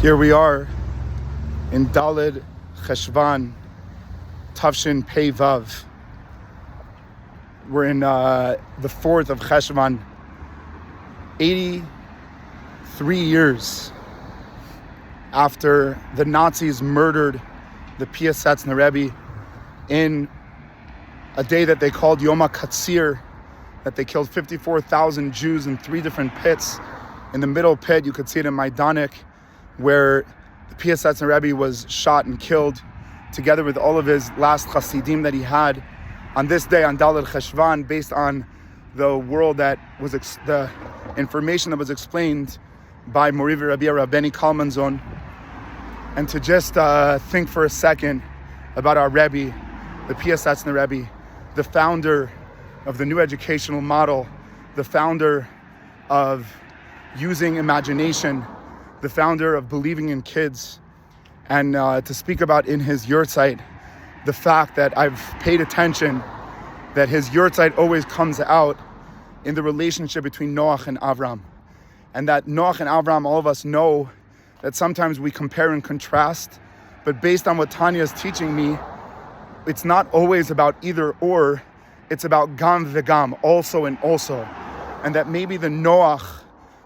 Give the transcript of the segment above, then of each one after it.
Here we are in Daled Cheshvan, Tavshin Pei Vav. We're in the 4th of Cheshvan, 83 years after the Nazis murdered the Piasets and the Rebbe in a day that they called Yom HaKatsir, that they killed 54,000 Jews in 3 different pits. In the middle pit, you could see it in Majdanek, where the Piasets and Rebbe was shot and killed, together with all of his last Hasidim that he had on this day, on Daled Cheshvan, based on the world that was, the information that was explained by Mori Rabbi Rabbeinu Kalmanzon. And to just think for a second about our Rebbe, the Piasets and the Rebbe, the founder of the new educational model, the founder of using imagination, the founder of believing in kids, and to speak about in his yerzheit, the fact that I've paid attention that his yerzheit always comes out in the relationship between Noach and Avram. And that Noach and Avram, all of us know that sometimes we compare and contrast, but based on what Tanya is teaching me, it's not always about either or, it's about gam v'gam, also and also. And that maybe the Noach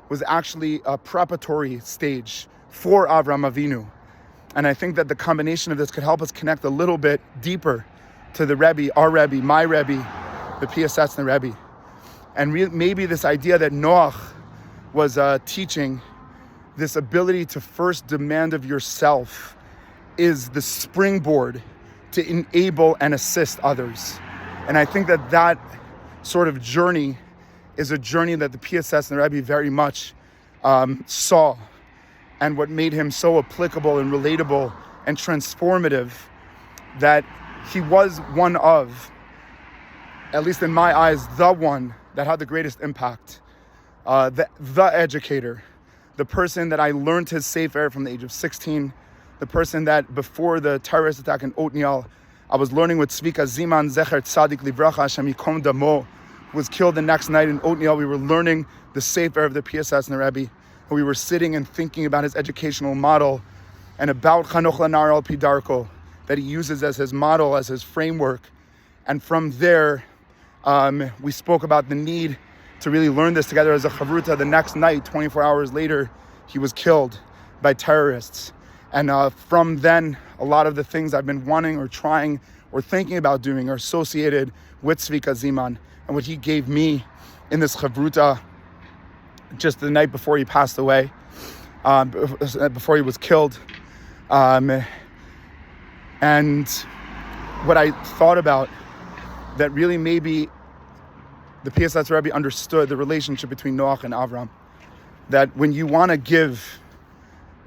was actually a preparatory stage for Avram Avinu. And I think that the combination of this could help us connect a little bit deeper to the Rebbe, our Rebbe, my Rebbe, the Piasets and the Rebbe. And maybe this idea that Noach was teaching, this ability to first demand of yourself, is the springboard to enable and assist others. And I think that that sort of journey is a journey that the Piasets and the Rebbe very much saw, and what made him so applicable and relatable and transformative, that he was one of, at least in my eyes, the one that had the greatest impact, the educator, the person that I learned his Sefer from the age of 16, the person that before the terrorist attack in Otniel, I was learning with Tzvika Ziman, Zecher Tzadik Livracha, Hashem Yikom Damo, who was killed the next night in Otniel. We were learning the Sefer of the Piasets and the Rebbe, and we were sitting and thinking about his educational model and about Chanoch Lanar al Pidarko, that he uses as his model, as his framework. And from there, we spoke about the need to really learn this together as a chavruta. The next night, 24 hours later, he was killed by terrorists. And from then, a lot of the things I've been wanting or trying or thinking about doing are associated with Tzvika Ziman and what he gave me in this chavruta just the night before he passed away, before he was killed. And what I thought about, that really maybe the Piasets Rebbe understood the relationship between Noach and Avram. That when you want to give,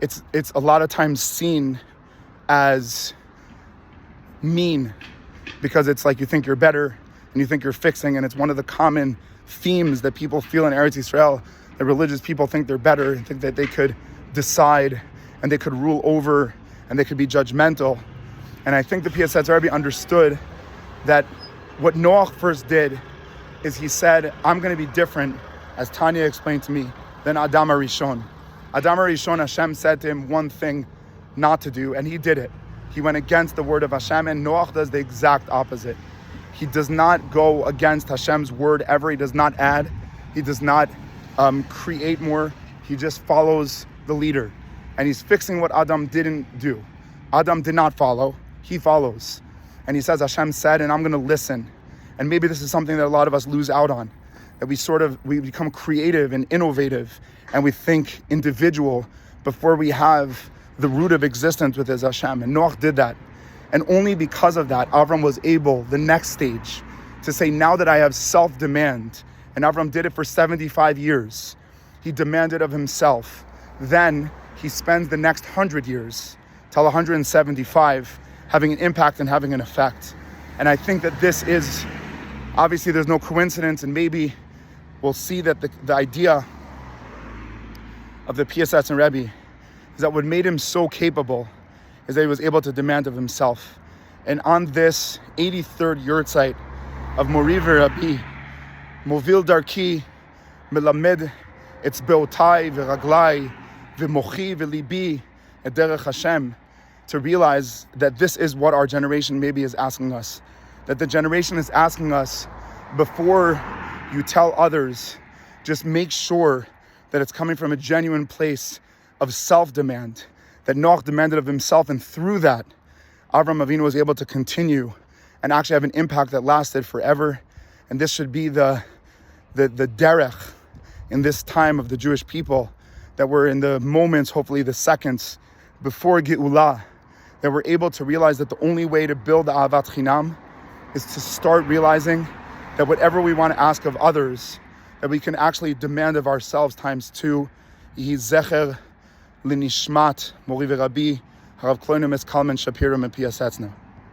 it's a lot of times seen as mean, because it's like you think you're better and you think you're fixing, and it's one of the common themes that people feel in Eretz Yisrael, that religious people think they're better and think that they could decide and they could rule over and they could be judgmental. And I think the Piasets Rebbe understood that what Noach first did is he said, I'm going to be different, as Tanya explained to me, than Adam HaRishon. Adam HaRishon, Hashem said to him one thing not to do, and he did it. He went against the word of Hashem, and Noach does the exact opposite. He does not go against Hashem's word ever. He does not add. He does not create more. He just follows the leader. And he's fixing what Adam didn't do. Adam did not follow. He follows. And he says, Hashem said, and I'm going to listen. And maybe this is something that a lot of us lose out on, that we become creative and innovative, and we think individual before we have the root of existence with his Hashem. And Noach did that. And only because of that, Avram was able, the next stage, to say, now that I have self-demand, and Avram did it for 75 years. He demanded of himself. Then he spends the next 100 years, till 175, having an impact and having an effect. And I think that this is, obviously there's no coincidence, and maybe we'll see that the idea of the Piasets and Rebbe is that what made him so capable is that he was able to demand of himself. And on this 83rd yerzheit of Mori Rabbi, Movil Darki, Melamed Etzbeotai V'Raglai V'Mochi V'Libi at Derech Hashem, to realize that this is what our generation maybe is asking us. That the generation is asking us, before you tell others, just make sure that it's coming from a genuine place of self-demand, that Noach demanded of himself, and through that, Avram Avinu was able to continue and actually have an impact that lasted forever. And this should be the derech in this time of the Jewish people, that we're in the moments, hopefully the seconds, before Geulah, that we're able to realize that the only way to build the Ahavat Chinam is to start realizing that whatever we want to ask of others, that we can actually demand of ourselves times two. Yehi zecher l'nishmat Mori v'Rabbi Harav Kloiner Kalman Shapiro and Piyasetzna.